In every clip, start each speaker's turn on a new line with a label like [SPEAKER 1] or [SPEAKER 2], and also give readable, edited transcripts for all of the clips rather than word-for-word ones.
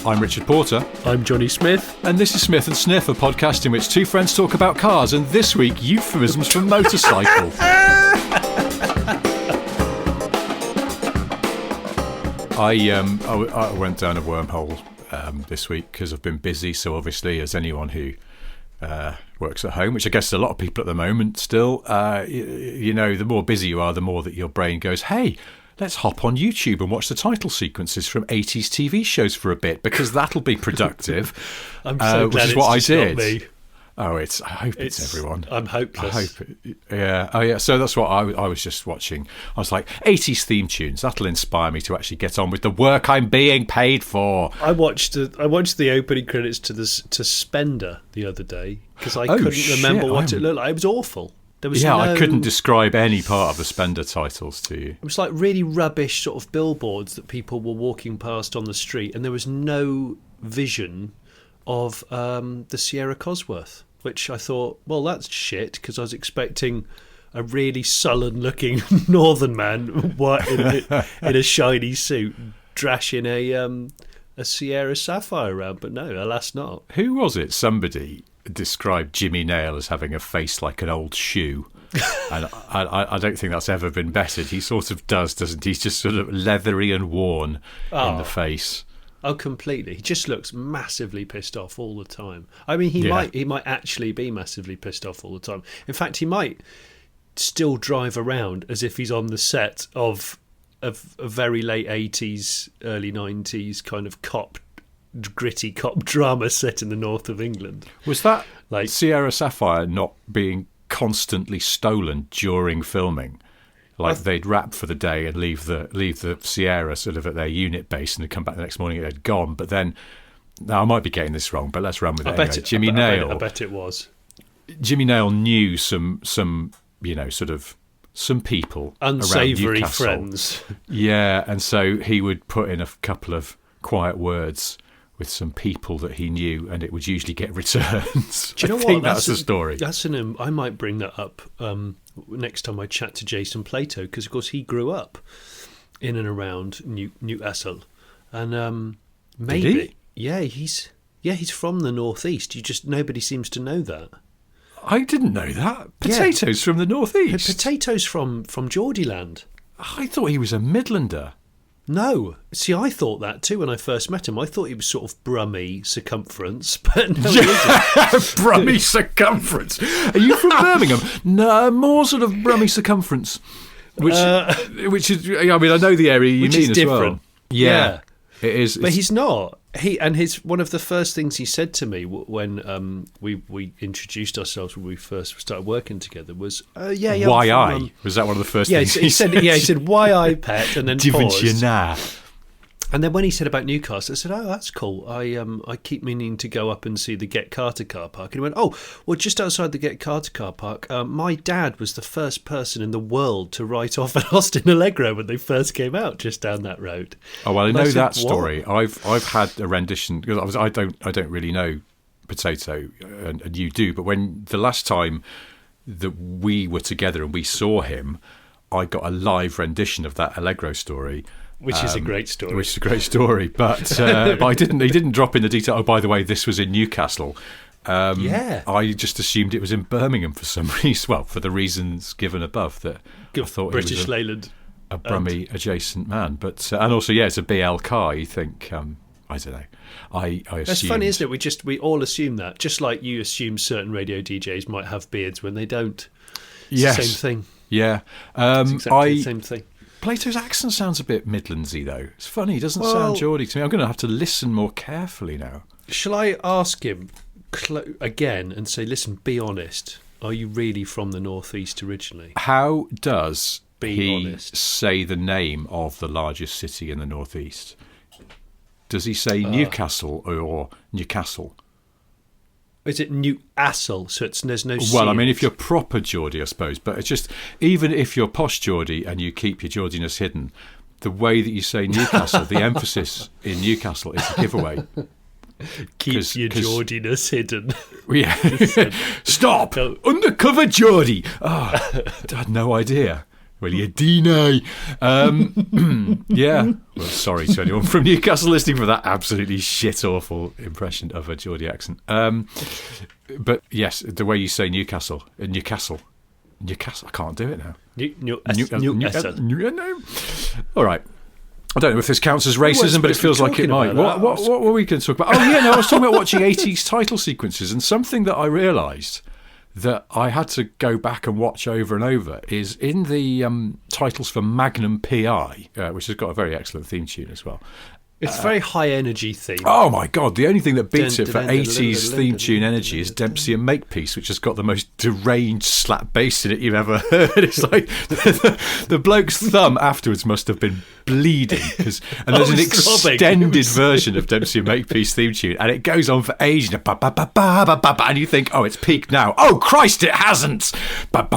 [SPEAKER 1] I'm Richard Porter.
[SPEAKER 2] I'm Jonny Smith.
[SPEAKER 1] And this is Smith and Sniff, a podcast in which two friends talk about cars, and this week, euphemisms for motorcycle. I went down a wormhole this week because I've been busy, so obviously, as anyone who works at home, which I guess a lot of people at the moment still, you know, the more busy you are, the more that your brain goes, hey, let's hop on YouTube and watch the title sequences from 80s TV shows for a bit, because that'll be productive.
[SPEAKER 2] I'm so glad
[SPEAKER 1] which is
[SPEAKER 2] it's
[SPEAKER 1] what
[SPEAKER 2] just
[SPEAKER 1] I did.
[SPEAKER 2] Not me.
[SPEAKER 1] Oh, I hope it's everyone.
[SPEAKER 2] I'm hopeless.
[SPEAKER 1] I hope yeah. Oh, yeah. So that's what I was just watching. I was like, 80s theme tunes. That'll inspire me to actually get on with the work I'm being paid for.
[SPEAKER 2] I watched the opening credits to Spender the other day because I couldn't remember what it looked like. It was awful.
[SPEAKER 1] I couldn't describe any part of the Spender titles to you.
[SPEAKER 2] It was like really rubbish sort of billboards that people were walking past on the street, and there was no vision of the Sierra Cosworth, which I thought, well, that's shit, because I was expecting a really sullen-looking northern man in a shiny suit drashing a Sierra Sapphire around, but no, alas not.
[SPEAKER 1] Who was it? Somebody described Jimmy Nail as having a face like an old shoe. And I don't think that's ever been bettered. He sort of does, doesn't he? He's just sort of leathery and worn in the face.
[SPEAKER 2] Oh, completely. He just looks massively pissed off all the time. I mean, he might actually be massively pissed off all the time. In fact, he might still drive around as if he's on the set of a very late 80s, early 90s kind of gritty cop drama set in the north of England.
[SPEAKER 1] Was that like Sierra Sapphire not being constantly stolen during filming? Like they'd wrap for the day and leave the Sierra sort of at their unit base, and they'd come back the next morning and they'd gone. But then, now I might be getting this wrong, but let's run with it anyway. Jimmy Nail.
[SPEAKER 2] I bet it was. Jimmy
[SPEAKER 1] Nail knew some you know, sort of some people
[SPEAKER 2] unsavoury
[SPEAKER 1] around Newcastle.
[SPEAKER 2] Friends.
[SPEAKER 1] Yeah, and so he would put in a couple of quiet words with some people that he knew, and it would usually get returns.
[SPEAKER 2] Do you know
[SPEAKER 1] I think
[SPEAKER 2] what?
[SPEAKER 1] that's the story.
[SPEAKER 2] I might bring that up next time I chat to Jason Plato, because of course he grew up in and around Newcastle, and maybe
[SPEAKER 1] Did he?
[SPEAKER 2] he's from the northeast. Nobody seems to know that.
[SPEAKER 1] I didn't know that. Potatoes from the northeast.
[SPEAKER 2] Potatoes from Geordieland.
[SPEAKER 1] I thought he was a Midlander.
[SPEAKER 2] No. See, I thought that too when I first met him. I thought he was sort of Brummie circumference, but no, he isn't.
[SPEAKER 1] Brummie circumference. Are you from Birmingham? No, more sort of Brummie circumference. Which is, I mean, I know the area you mean as
[SPEAKER 2] different.
[SPEAKER 1] Well. Yeah, it is.
[SPEAKER 2] But he's not. One of the first things he said to me when we introduced ourselves when we first started working together was,
[SPEAKER 1] why I? Was that one of the first things
[SPEAKER 2] he said? Yeah, he said, why I, pet, and then paused. And then when he said about Newcastle, I said, oh, that's cool. I keep meaning to go up and see the Get Carter car park. And he went, oh, well, just outside the Get Carter car park, my dad was the first person in the world to write off an Austin Allegro when they first came out, just down that road.
[SPEAKER 1] Oh, well, I know that story. I've had a rendition, because I don't really know Potato, and you do, but when the last time that we were together and we saw him, I got a live rendition of that Allegro story.
[SPEAKER 2] Which is a great story.
[SPEAKER 1] But he didn't drop in the detail. Oh, by the way, this was in Newcastle. I just assumed it was in Birmingham for some reason. Well, for the reasons given above, that I thought
[SPEAKER 2] British
[SPEAKER 1] he was
[SPEAKER 2] Leyland,
[SPEAKER 1] a Brummie adjacent man. But and also, it's a BL car. You think? I don't know. I assumed.
[SPEAKER 2] That's funny, isn't it? We all assume that, just like you assume certain radio DJs might have beards when they don't. It's the same thing.
[SPEAKER 1] Yeah,
[SPEAKER 2] it's exactly the same thing.
[SPEAKER 1] Plato's accent sounds a bit Midlandsy, though. It's funny. He doesn't sound Geordie to me. I'm going to have to listen more carefully now.
[SPEAKER 2] Shall I ask him again and say, listen, be honest. Are you really from the northeast originally?
[SPEAKER 1] How does he say the name of the largest city in the northeast? Does he say Newcastle or Newcastle?
[SPEAKER 2] Is it Newcastle? So there's no C.
[SPEAKER 1] Well, I mean, if you're proper Geordie, I suppose. But it's just, even if you're posh Geordie and you keep your Geordiness hidden, the way that you say Newcastle, the emphasis in Newcastle is a giveaway.
[SPEAKER 2] Keep your Geordiness hidden.
[SPEAKER 1] Yeah. Stop! Undercover Geordie! Oh, I had no idea. Will you deny? Yeah. Well, sorry to anyone from Newcastle listening for that absolutely shit awful impression of a Geordie accent. But yes, the way you say Newcastle, I can't do it now.
[SPEAKER 2] Newcastle.
[SPEAKER 1] All right. I don't know if this counts as racism, but it feels like it might. What were we going to talk about? Oh, yeah, no, I was talking about watching 80s title sequences, and something that I realised that I had to go back and watch over and over is in the titles for Magnum P.I., which has got a very excellent theme tune as well.
[SPEAKER 2] It's a very high energy theme.
[SPEAKER 1] Oh my God, the only thing that beats it for 80s theme tune energy is Dempsey and Makepeace, which has got the most deranged slap bass in it you've ever heard. It's like the bloke's thumb afterwards must have been bleeding, and there's an extended version of Dempsey and Makepeace theme tune, and it goes on for ages, and you think, oh, it's peaked now. Oh Christ, it hasn't. And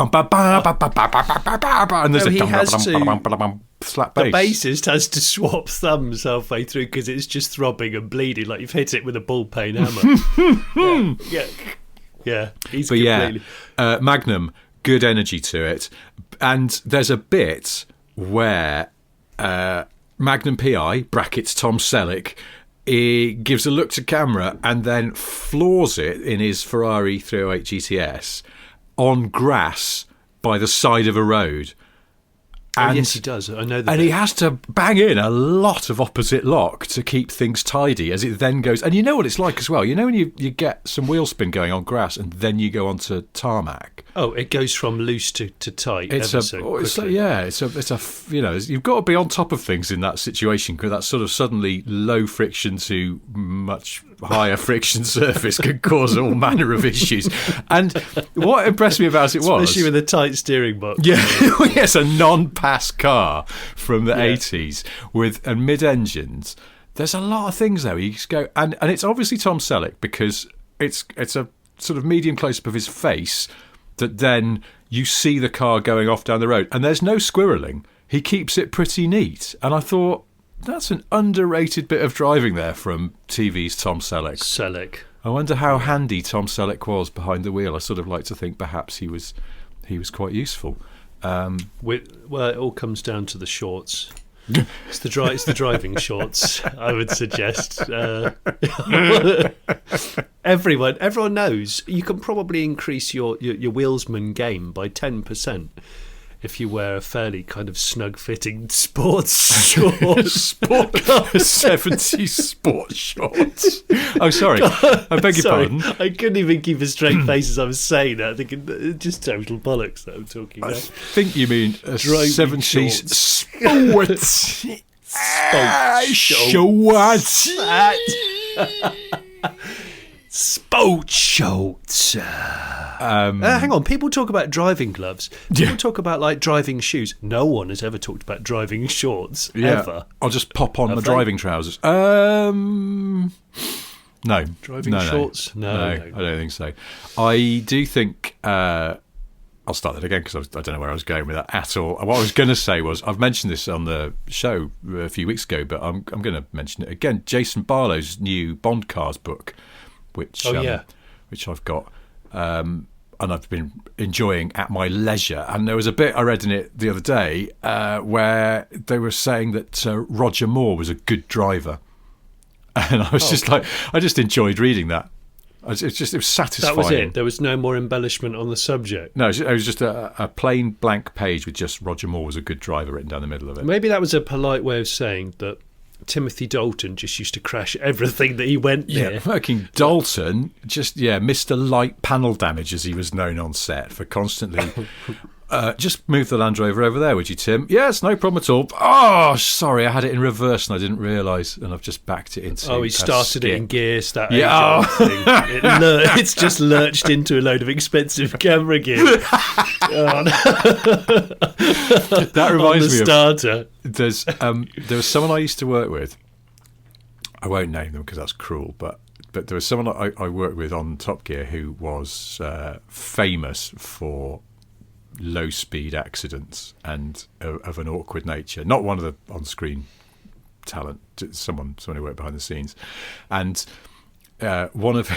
[SPEAKER 1] there's slap bass.
[SPEAKER 2] The bassist has to swap thumbs halfway through because it's just throbbing and bleeding like you've hit it with a ball-peen hammer. Yeah. He's completely...
[SPEAKER 1] Magnum, good energy to it. And there's a bit where Magnum P.I., brackets Tom Selleck, he gives a look to camera and then floors it in his Ferrari 308 GTS on grass by the side of a road.
[SPEAKER 2] And, yes, he does. I know that.
[SPEAKER 1] And he has to bang in a lot of opposite lock to keep things tidy as it then goes. And you know what it's like as well. You know when you get some wheel spin going on grass and then you go onto tarmac.
[SPEAKER 2] Oh, it goes from loose to tight. You've got to be on top of things in that situation because that sort of suddenly low friction to much higher friction surface could cause all manner of issues. And what impressed me about it was, especially with a tight steering box.
[SPEAKER 1] Yeah, yes, a non-pass car from the 80s with mid-engines. There's a lot of things there. You just go, and it's obviously Tom Selleck because it's a sort of medium close-up of his face that then you see the car going off down the road, and there's no squirreling. He keeps it pretty neat, and I thought, that's an underrated bit of driving there from TV's Tom Selleck. I wonder how handy Tom Selleck was behind the wheel. I sort of like to think perhaps he was quite useful.
[SPEAKER 2] Well, it all comes down to the shorts. It's the driving shorts, I would suggest. Everyone knows you can probably increase your wheelsman game by 10%. If you wear a fairly kind of snug-fitting sports shorts.
[SPEAKER 1] 70s sports shorts. Oh, sorry. I beg your pardon.
[SPEAKER 2] I couldn't even keep a straight face as I was saying that. I think it's just total bollocks that I'm talking about.
[SPEAKER 1] I think you mean 70s sports. Shorts.
[SPEAKER 2] Sport shorts. Hang on, people talk about driving gloves. People talk about like driving shoes. No one has ever talked about driving shorts ever.
[SPEAKER 1] I'll just pop on driving trousers. No.
[SPEAKER 2] Driving shorts? No,
[SPEAKER 1] I don't think so. I do think I'll start that again because I don't know where I was going with that at all. What I was going to say was, I've mentioned this on the show a few weeks ago, but I'm going to mention it again. Jason Barlow's new Bond Cars book, which I've got, and I've been enjoying at my leisure. And there was a bit I read in it the other day where they were saying that Roger Moore was a good driver, and I was just like, I just enjoyed reading that. It was satisfying.
[SPEAKER 2] That was it. There was no more embellishment on the subject.
[SPEAKER 1] No, it was just a plain blank page with just Roger Moore was a good driver written down the middle of it.
[SPEAKER 2] Maybe that was a polite way of saying that Timothy Dalton just used to crash everything that he went near.
[SPEAKER 1] Yeah, fucking Dalton, Mr. Light Panel Damage, as he was known on set, for constantly... just move the Land Rover over there, would you, Tim? Yes, no problem at all. Oh, sorry, I had it in reverse and I didn't realise, and I've just backed it into...
[SPEAKER 2] Oh, he started it in gear, thing. It's just lurched into a load of expensive camera gear.
[SPEAKER 1] That reminds me
[SPEAKER 2] starter.
[SPEAKER 1] There was someone I used to work with. I won't name them because that's cruel, but there was someone I worked with on Top Gear who was famous for low-speed accidents and of an awkward nature. Not one of the on-screen talent, someone who worked behind the scenes. And one of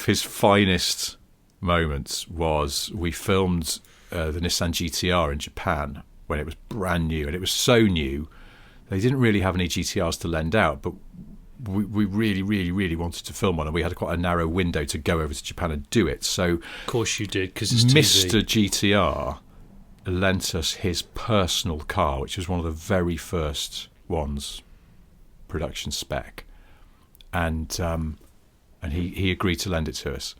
[SPEAKER 1] his finest moments was we filmed the Nissan GTR in Japan when it was brand new, and it was so new they didn't really have any GTRs to lend out, but we really, really, really wanted to film one, and we had quite a narrow window to go over to Japan and do it. So,
[SPEAKER 2] of course you did, because it's
[SPEAKER 1] Mr.
[SPEAKER 2] TV.
[SPEAKER 1] GTR lent us his personal car, which was one of the very first ones, production spec, and he agreed to lend it to us.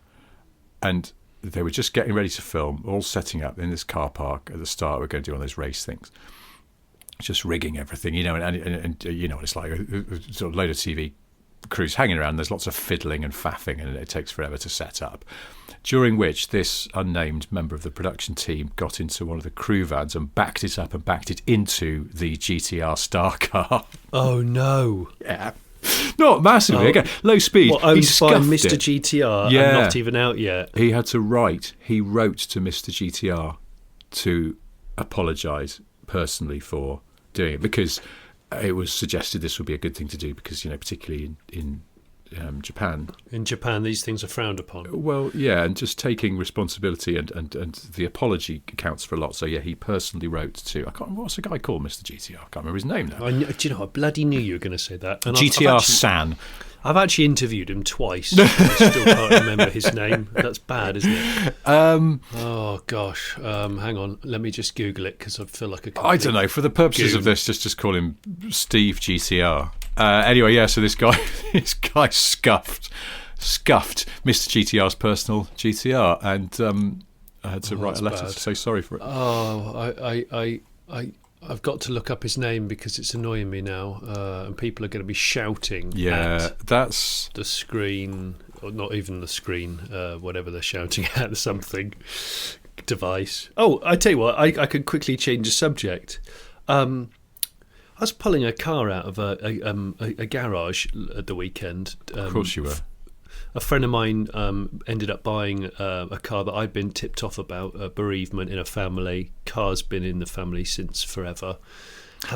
[SPEAKER 1] And they were just getting ready to film, all setting up in this car park at the start. We're going to do one of those race things, just rigging everything, and you know what it's like, a sort of load of TV crews hanging around. There's lots of fiddling and faffing, and it takes forever to set up. During which this unnamed member of the production team got into one of the crew vans and backed it up and backed it into the GTR Star car.
[SPEAKER 2] Oh no!
[SPEAKER 1] Yeah, not massively. Again, low speed.
[SPEAKER 2] What, owned
[SPEAKER 1] he
[SPEAKER 2] by
[SPEAKER 1] scuffed
[SPEAKER 2] Mr.
[SPEAKER 1] it.
[SPEAKER 2] GTR
[SPEAKER 1] Yeah.
[SPEAKER 2] and not even out yet?
[SPEAKER 1] He had to write. He wrote to Mr. GTR to apologise personally for doing it, because it was suggested this would be a good thing to do, because particularly in Japan.
[SPEAKER 2] In Japan, these things are frowned upon.
[SPEAKER 1] Well, yeah, and just taking responsibility and the apology counts for a lot. So yeah, he personally wrote to, I can't remember, what's the guy called, Mr. GTR? I can't remember his name now.
[SPEAKER 2] Do you know? I bloody knew you were going to say that. And
[SPEAKER 1] GTR San.
[SPEAKER 2] I've actually interviewed him twice. I still can't remember his name. That's bad, isn't it? Oh gosh, hang on. Let me just Google it, because I feel like a
[SPEAKER 1] I don't know. For the purposes of this, just call him Steve GTR. Anyway, yeah. So this guy scuffed Mr. GTR's personal GTR, and I had to write a letter to say sorry for it.
[SPEAKER 2] Oh, I've got to look up his name, because it's annoying me now, and people are going to be shouting.
[SPEAKER 1] Yeah,
[SPEAKER 2] at
[SPEAKER 1] that's
[SPEAKER 2] the screen, or not even the screen, whatever they're shouting at, something device. Oh, I tell you what, I could quickly change the subject. I was pulling a car out of a garage at the weekend.
[SPEAKER 1] Of course you were.
[SPEAKER 2] A friend of mine ended up buying a car that I'd been tipped off about, a bereavement in a family. Car's been in the family since forever.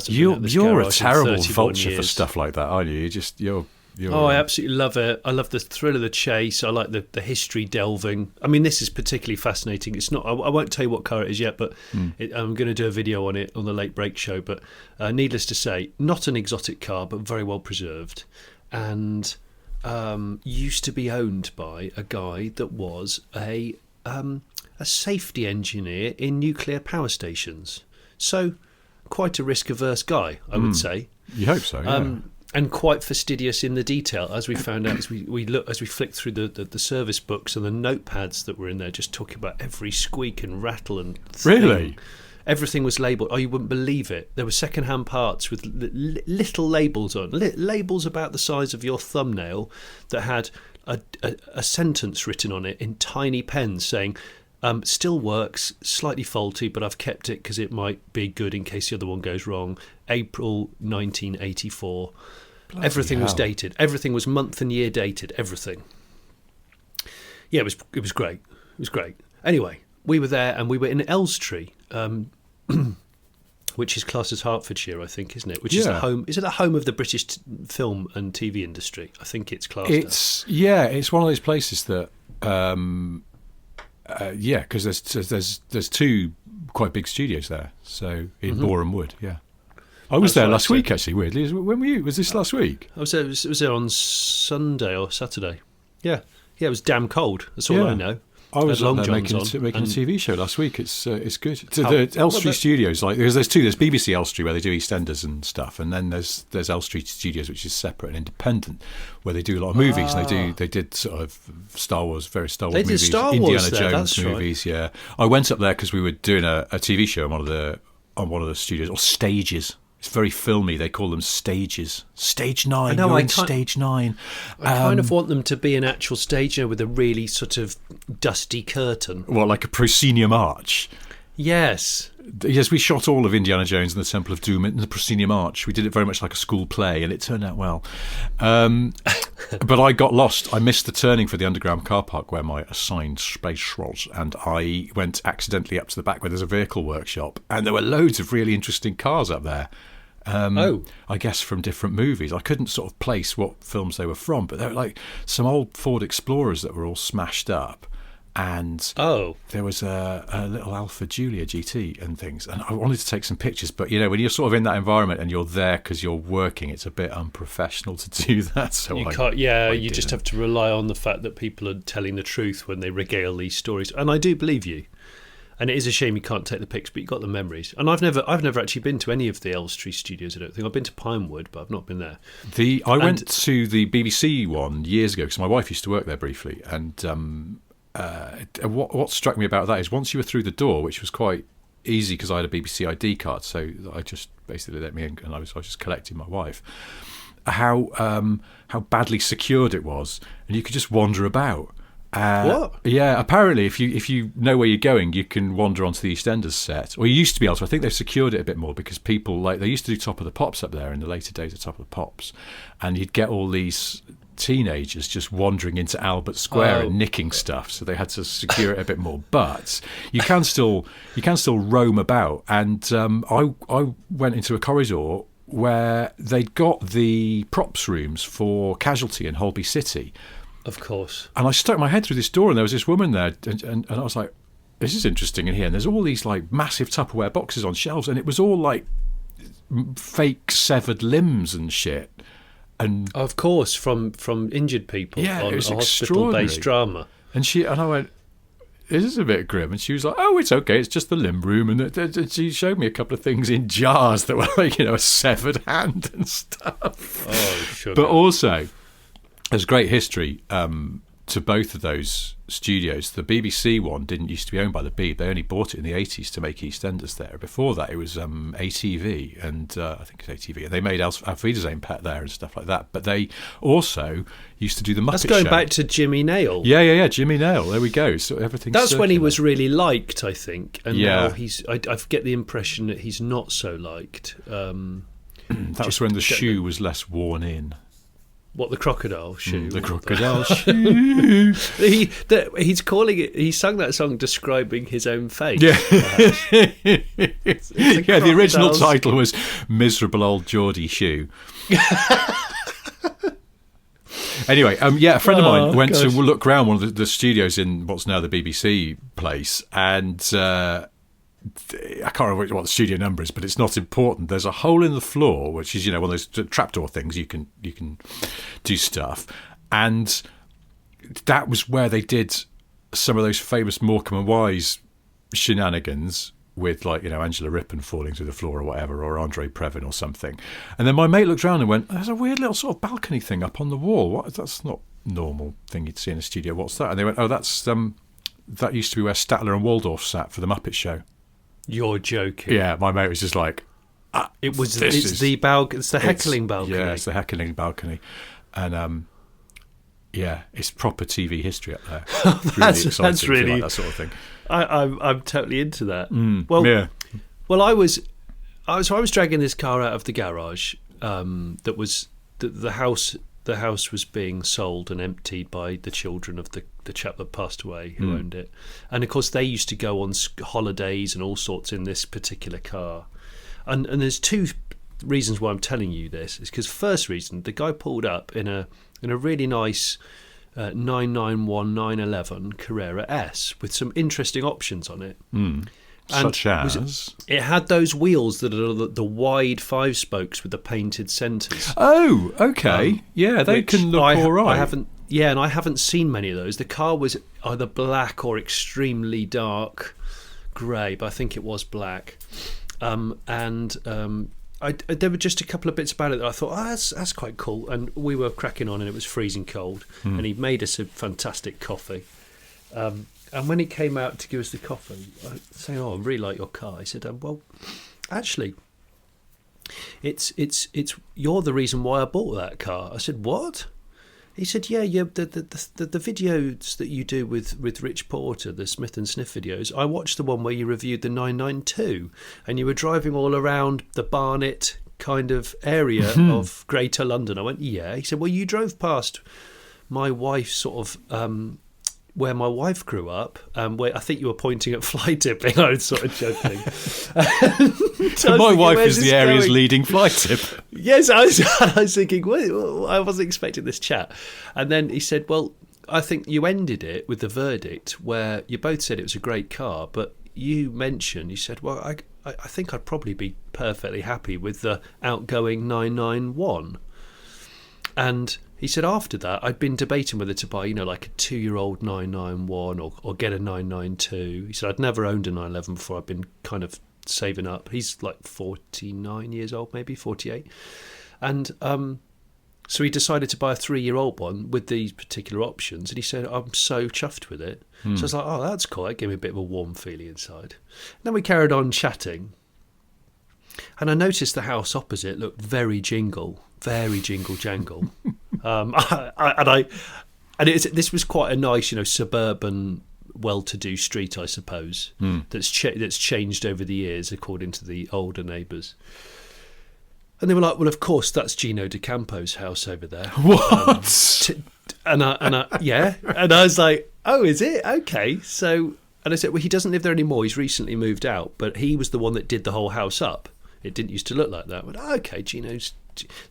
[SPEAKER 1] You're a terrible
[SPEAKER 2] 31
[SPEAKER 1] vulture for
[SPEAKER 2] years.
[SPEAKER 1] stuff like that, aren't you? You're
[SPEAKER 2] Oh, I absolutely love it. I love the thrill of the chase. I like the history delving. I mean, this is particularly fascinating. It's not. I won't tell you what car it is yet, but I'm going to do a video on it on the Late Break Show. But needless to say, not an exotic car, but very well preserved, and used to be owned by a guy that was a safety engineer in nuclear power stations. So quite a risk-averse guy, I would say.
[SPEAKER 1] You hope so, yeah.
[SPEAKER 2] And quite fastidious in the detail, as we found out as we flicked through the service books and the notepads that were in there, just talking about every squeak and rattle and thing.
[SPEAKER 1] Really?
[SPEAKER 2] Everything was labelled. Oh, you wouldn't believe it. There were second-hand parts with little labels on, labels about the size of your thumbnail, that had a sentence written on it in tiny pens saying, still works, slightly faulty, but I've kept it because it might be good in case the other one goes wrong. April 1984.
[SPEAKER 1] Bloody
[SPEAKER 2] everything was
[SPEAKER 1] hell.
[SPEAKER 2] dated. Everything was month and year dated. Everything. Yeah, it was great. It was great. Anyway, we were there, and we were in Elstree, which is classed as Hertfordshire, I think, isn't it? Which is the home. Is it the home of the British film and TV industry? I think it's classed.
[SPEAKER 1] It's one of those places that. Because there's two quite big studios there. So in Boreham Wood, yeah. I was there last week, actually. Weirdly, when were you? Was this last week?
[SPEAKER 2] I was there. It was there on Sunday or Saturday. Yeah. It was damn cold. That's all I know.
[SPEAKER 1] I was
[SPEAKER 2] long
[SPEAKER 1] on there
[SPEAKER 2] johns
[SPEAKER 1] making a
[SPEAKER 2] and-
[SPEAKER 1] TV show last week. It's good. The Elstree Studios, like there's two. There's BBC Elstree where they do EastEnders and stuff, and then there's Elstree Studios, which is separate and independent, where they do a lot of movies. And they did sort of various Star Wars
[SPEAKER 2] They did
[SPEAKER 1] movies,
[SPEAKER 2] Star Wars
[SPEAKER 1] Indiana
[SPEAKER 2] there,
[SPEAKER 1] Jones
[SPEAKER 2] that's right.
[SPEAKER 1] movies. Yeah, I went up there because we were doing a TV show on one of the studios or stages. It's very filmy. They call them stages. Stage 9. You're in stage 9.
[SPEAKER 2] I kind of want them to be an actual stage, with a really sort of dusty curtain.
[SPEAKER 1] Well, like a proscenium arch.
[SPEAKER 2] Yes.
[SPEAKER 1] Yes, we shot all of Indiana Jones and the Temple of Doom in the proscenium arch. We did it very much like a school play, and it turned out well. But I got lost. I missed the turning for the underground car park where my assigned space was, and I went accidentally up to the back where there's a vehicle workshop, and there were loads of really interesting cars up there. I guess from different movies. I couldn't sort of place what films they were from, but they were like some old Ford Explorers that were all smashed up. and there was a little Alpha Julia GT and things, and I wanted to take some pictures, but when you're sort of in that environment and you're there because you're working, it's a bit unprofessional to do that. So
[SPEAKER 2] you can't. Yeah, you just have to rely on the fact that people are telling the truth when they regale these stories, and I do believe you. And it is a shame you can't take the pics, but you've got the memories. And I've never actually been to any of the Elstree studios, I don't think. I've been to Pinewood, but I've not been there.
[SPEAKER 1] I went to the BBC one years ago because my wife used to work there briefly. And what struck me about that is once you were through the door, which was quite easy because I had a BBC ID card, so I just basically let me in, and I was just collecting my wife, how badly secured it was. And you could just wander about.
[SPEAKER 2] What?
[SPEAKER 1] Yeah, apparently if you know where you're going, you can wander onto the EastEnders set. Or you used to be able to. I think they've secured it a bit more because people, they used to do Top of the Pops up there in the later days of Top of the Pops, and you'd get all these teenagers just wandering into Albert Square and nicking stuff, so they had to secure it a bit more. But you can still roam about, and I went into a corridor where they'd got the props rooms for Casualty in Holby City.
[SPEAKER 2] Of course.
[SPEAKER 1] And I stuck my head through this door, and there was this woman there, and I was like, this is interesting in here. And there's all these massive Tupperware boxes on shelves, and it was all fake severed limbs and shit. And
[SPEAKER 2] of course, from injured people on
[SPEAKER 1] it was
[SPEAKER 2] a hospital-based drama.
[SPEAKER 1] And I went, this is a bit grim. And she was like, oh, it's okay, it's just the limb room. And she showed me a couple of things in jars that were a severed hand and stuff.
[SPEAKER 2] Oh, sugar.
[SPEAKER 1] But also, there's great history to both of those studios. The BBC one didn't used to be owned by the Beeb. They only bought it in the 80s to make EastEnders there. Before that, it was ATV, and I think it's ATV. And they made Auf Wiedersehen Pet there and stuff like that. But they also used to do the Muppet Show.
[SPEAKER 2] That's going back to Jimmy Nail.
[SPEAKER 1] Yeah, Jimmy Nail. There we go. So everything's
[SPEAKER 2] That's
[SPEAKER 1] circular.
[SPEAKER 2] when he was really liked, I think. And now I get the impression that he's not so liked.
[SPEAKER 1] That was when the shoe was less worn in.
[SPEAKER 2] What, the crocodile shoe?
[SPEAKER 1] The crocodile shoe.
[SPEAKER 2] He's calling it. He sang that song describing his own face.
[SPEAKER 1] Yeah, the original title was "Miserable Old Geordie Shoe." Anyway, a friend of mine went to look around one of the studios in what's now the BBC place, and I can't remember what the studio number is, but it's not important. There's a hole in the floor, which is one of those trapdoor things you can do stuff, and that was where they did some of those famous Morecambe and Wise shenanigans with Angela Rippon falling through the floor or whatever, or Andre Previn or something. And then my mate looked around and went, "There's a weird little sort of balcony thing up on the wall. That's not a normal thing you'd see in a studio. What's that?" And they went, "Oh, that's that used to be where Statler and Waldorf sat for the Muppet Show."
[SPEAKER 2] You're joking.
[SPEAKER 1] Yeah, my mate was just like,
[SPEAKER 2] it's the heckling balcony.
[SPEAKER 1] Yeah, it's the heckling balcony. And it's proper TV history up there.
[SPEAKER 2] That's really
[SPEAKER 1] like that sort of thing.
[SPEAKER 2] I'm totally into that.
[SPEAKER 1] Well,
[SPEAKER 2] I was dragging this car out of the garage. That was the house. The house was being sold and emptied by the children of the chap that passed away who owned it. And of course they used to go on holidays and all sorts in this particular car. And there's two reasons why I'm telling you this. Is because first reason, the guy pulled up in a really nice 991 911 Carrera S with some interesting options on it.
[SPEAKER 1] Such as?
[SPEAKER 2] It had those wheels that are the wide 5 spokes with the painted centres.
[SPEAKER 1] Oh, okay. They can look all right.
[SPEAKER 2] And I haven't seen many of those. The car was either black or extremely dark grey, but I think it was black. There were just a couple of bits about it that I thought, that's quite cool. And we were cracking on, and it was freezing cold. And he made us a fantastic coffee. And when he came out to give us the coffee, saying, "Oh, I really like your car," he said, "Well, actually, it's you're the reason why I bought that car." I said, "What?" He said, "Yeah, the videos that you do with Rich Porter, the Smith and Sniff videos. I watched the one where you reviewed the 992, and you were driving all around the Barnet kind of area of Greater London." I went, "Yeah." He said, "Well, you drove past my wife's sort of." Where my wife grew up, where I think you were pointing at fly tipping. I was sort of joking.
[SPEAKER 1] My wife is the area's leading fly tipper.
[SPEAKER 2] Yes, I was thinking, well, I wasn't expecting this chat. And then he said, "Well, I think you ended it with the verdict where you both said it was a great car, but you said, well, I think I'd probably be perfectly happy with the outgoing 991. And he said after that, I'd been debating whether to buy, like a 2-year-old 991 or get a 992. He said I'd never owned a 911 before. I'd been kind of saving up. He's like 49 years old, maybe 48. And so he decided to buy a 3-year-old one with these particular options. And he said, I'm so chuffed with it. So I was like, oh, that's cool. That gave me a bit of a warm feeling inside. And then we carried on chatting. And I noticed the house opposite looked very jingle jangle. This was quite a nice, suburban, well-to-do street, I suppose, that's changed over the years, according to the older neighbours. And they were like, well, of course, that's Gino D'Acampo's house over there.
[SPEAKER 1] What?
[SPEAKER 2] And I was like, oh, is it? Okay. So, and I said, well, he doesn't live there anymore. He's recently moved out, but he was the one that did the whole house up. It didn't used to look like that. I went, oh, okay, Gino's.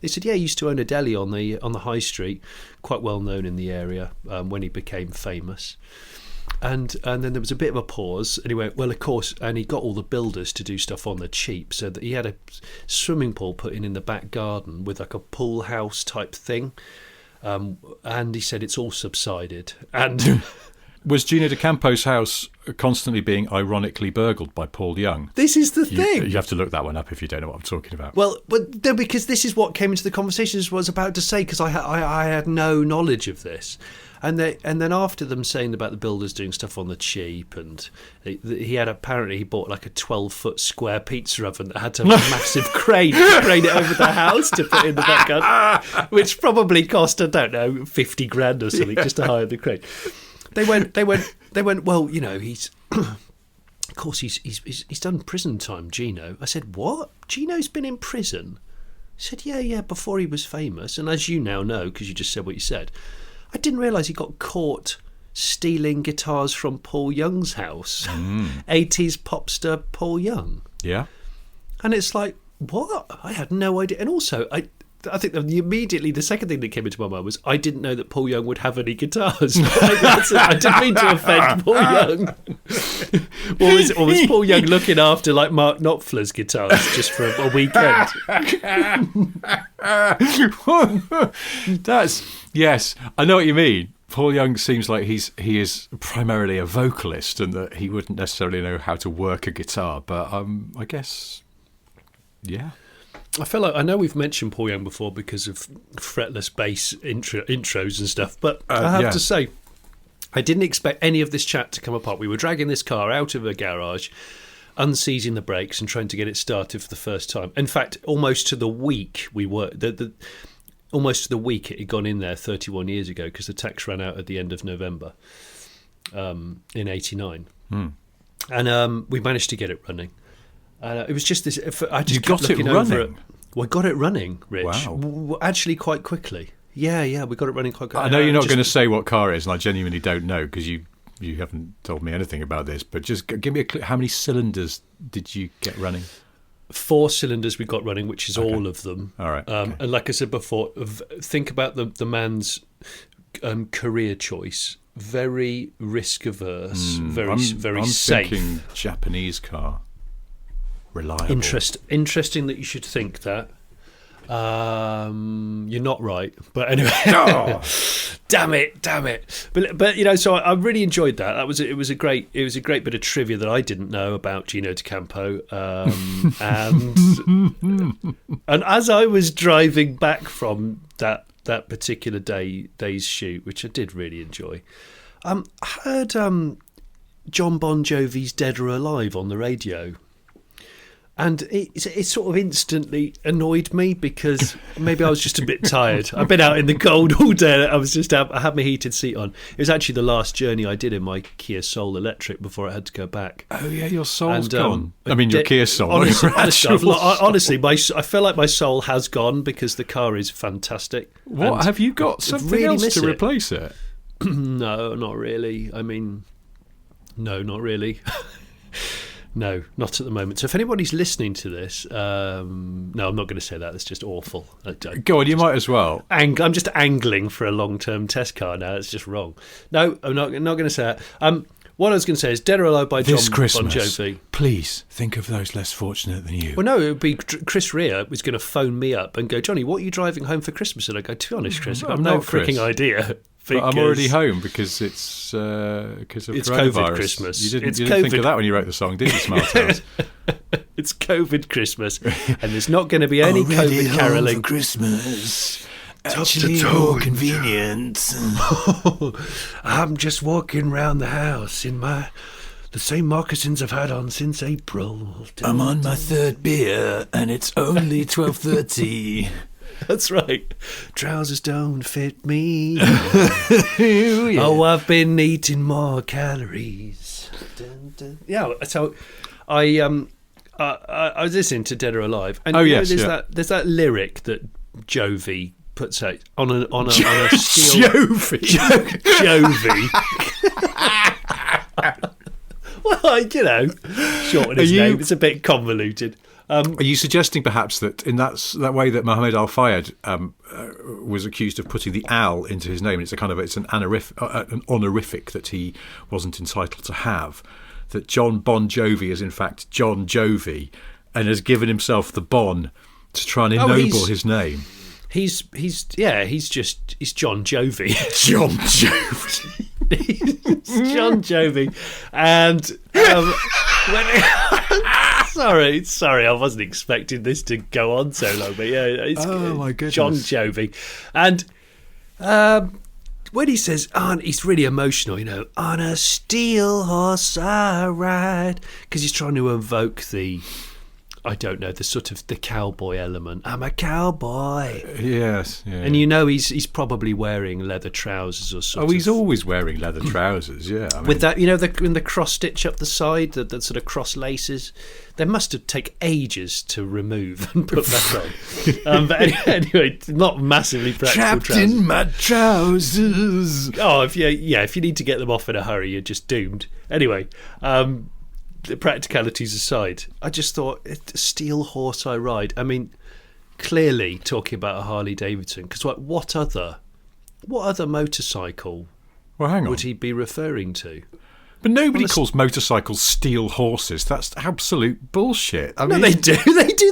[SPEAKER 2] They said, yeah, he used to own a deli on the high street, quite well known in the area when he became famous. And then there was a bit of a pause, and he went, well, of course, and he got all the builders to do stuff on the cheap, so that he had a swimming pool put in the back garden with like a pool house type thing. And he said it's all subsided. And
[SPEAKER 1] was Gino D'Acampo's house constantly being ironically burgled by Paul Young?
[SPEAKER 2] This is the thing.
[SPEAKER 1] You have to look that one up if you don't know what I'm talking about.
[SPEAKER 2] Well, but no, because this is what came into the conversation, as I was about to say, because I had no knowledge of this. And then after them saying about the builders doing stuff on the cheap, and he bought like a 12-foot square pizza oven that had to have a massive crane to crane it over the house to put in the back garden, which probably cost, I don't know, 50 grand or something just to hire the crane. They went. Well, he's. Of course, he's done prison time, Gino. I said, what? Gino's been in prison? He said, yeah, before he was famous. And as you now know, because you just said what you said, I didn't realise he got caught stealing guitars from Paul Young's house. 80s pop star Paul Young.
[SPEAKER 1] Yeah.
[SPEAKER 2] And it's like, what? I had no idea. And also, I think immediately the second thing that came into my mind was I didn't know that Paul Young would have any guitars. I didn't mean to offend Paul Young. or was Paul Young looking after like Mark Knopfler's guitars just for a weekend?
[SPEAKER 1] Yes, I know what you mean. Paul Young seems like he is primarily a vocalist and that he wouldn't necessarily know how to work a guitar. But I guess, yeah.
[SPEAKER 2] I feel like I know we've mentioned Paul Young before because of fretless bass intros and stuff, but I have to say, I didn't expect any of this chat to come apart. We were dragging this car out of a garage, unseizing the brakes and trying to get it started for the first time. In fact, almost to the week almost to the week it had gone in there 31 years ago because the tax ran out at the end of November in 89. And we managed to get it running. It was just this. I just
[SPEAKER 1] got it running.
[SPEAKER 2] Well, I got it running, Rich.
[SPEAKER 1] Wow.
[SPEAKER 2] Actually, quite quickly. Yeah, we got it running quite quickly.
[SPEAKER 1] I know you're not going to say what car it is, and I genuinely don't know because you haven't told me anything about this. But just give me a clue. How many cylinders did you get running?
[SPEAKER 2] 4 cylinders we got running, which is all of them.
[SPEAKER 1] All right. Okay.
[SPEAKER 2] And like I said before, think about the man's career choice. Very risk averse. Very
[SPEAKER 1] I'm
[SPEAKER 2] safe.
[SPEAKER 1] Thinking Japanese car. Reliable.
[SPEAKER 2] Interesting that you should think that. You're not right, but anyway.
[SPEAKER 1] Oh.
[SPEAKER 2] damn it! But so I really enjoyed that. It was a great bit of trivia that I didn't know about Gino D'Acampo. And as I was driving back from that particular day's shoot, which I did really enjoy, I heard Jon Bon Jovi's "Dead or Alive" on the radio. And it sort of instantly annoyed me because maybe I was just a bit tired. I've been out in the cold all day. I had my heated seat on. It was actually the last journey I did in my Kia Soul Electric before I had to go back.
[SPEAKER 1] Oh yeah, your Soul's gone. I mean, your Kia Soul.
[SPEAKER 2] Honestly, I feel like my soul has gone because the car is fantastic.
[SPEAKER 1] What, and have you got something really else to replace it?
[SPEAKER 2] No, not really. I mean, no, not really. No, not at the moment. So if anybody's listening to this, no, I'm not going to say that. That's just awful.
[SPEAKER 1] Go on, you might as well.
[SPEAKER 2] I'm just angling for a long-term test car now. It's just wrong. No, I'm not going to say that. What I was going to say is Dead or Alive by Jon Bon Jovi.
[SPEAKER 1] Please think of those less fortunate than you.
[SPEAKER 2] Well, no, it would be Chris Rea was going to phone me up and go, Jonny, what are you driving home for Christmas? And I go, to be honest, Chris, I've no freaking idea.
[SPEAKER 1] But I'm already home because it's because of
[SPEAKER 2] it's
[SPEAKER 1] coronavirus.
[SPEAKER 2] COVID Christmas.
[SPEAKER 1] You didn't think of that when you wrote the song, did you, Smarthouse?
[SPEAKER 2] It's COVID Christmas, and there's not going to be any COVID caroling.
[SPEAKER 1] For Christmas. Actually, more convenient.
[SPEAKER 2] I'm just walking around the house in the same moccasins I've had on since April.
[SPEAKER 1] I'm on my third beer, and it's only 12:30.
[SPEAKER 2] That's right. Trousers don't fit me. Yeah. Oh, I've been eating more calories. Dun, dun. Yeah, so I was listening to Dead or Alive, and there's that lyric that Jovi puts out on a steel
[SPEAKER 1] Jovi.
[SPEAKER 2] Well, shorten his name. It's a bit convoluted.
[SPEAKER 1] Are you suggesting perhaps that in that way that Mohammed Al Fayed was accused of putting the al into his name, it's an honorific that he wasn't entitled to have, that Jon Bon Jovi is in fact Jon Jovi and has given himself the Bon to try and ennoble his name?
[SPEAKER 2] He's Jon Jovi.
[SPEAKER 1] Jon Jovi.
[SPEAKER 2] He's Jon Jovi. And sorry, I wasn't expecting this to go on so long, but yeah, it's
[SPEAKER 1] my goodness.
[SPEAKER 2] Jon Jovi. And when he says, he's really emotional, on a steel horse I ride, because he's trying to evoke the sort of the cowboy element. I'm a cowboy.
[SPEAKER 1] Yes. Yeah.
[SPEAKER 2] And he's probably wearing leather trousers or something.
[SPEAKER 1] Oh, he's always wearing leather trousers, yeah. I mean,
[SPEAKER 2] with that, the cross stitch up the side, that sort of cross laces, they must have taken ages to remove and put back on. But anyway, not massily practical
[SPEAKER 1] trapped
[SPEAKER 2] trousers.
[SPEAKER 1] in my trousers.
[SPEAKER 2] Oh, if you need to get them off in a hurry, you're just doomed. Anyway, the practicalities aside, I just thought, steel horse I ride. I mean, clearly talking about a Harley Davidson, because what other motorcycle would he be referring to?
[SPEAKER 1] But nobody calls motorcycles steel horses. That's absolute bullshit. I mean,
[SPEAKER 2] they do.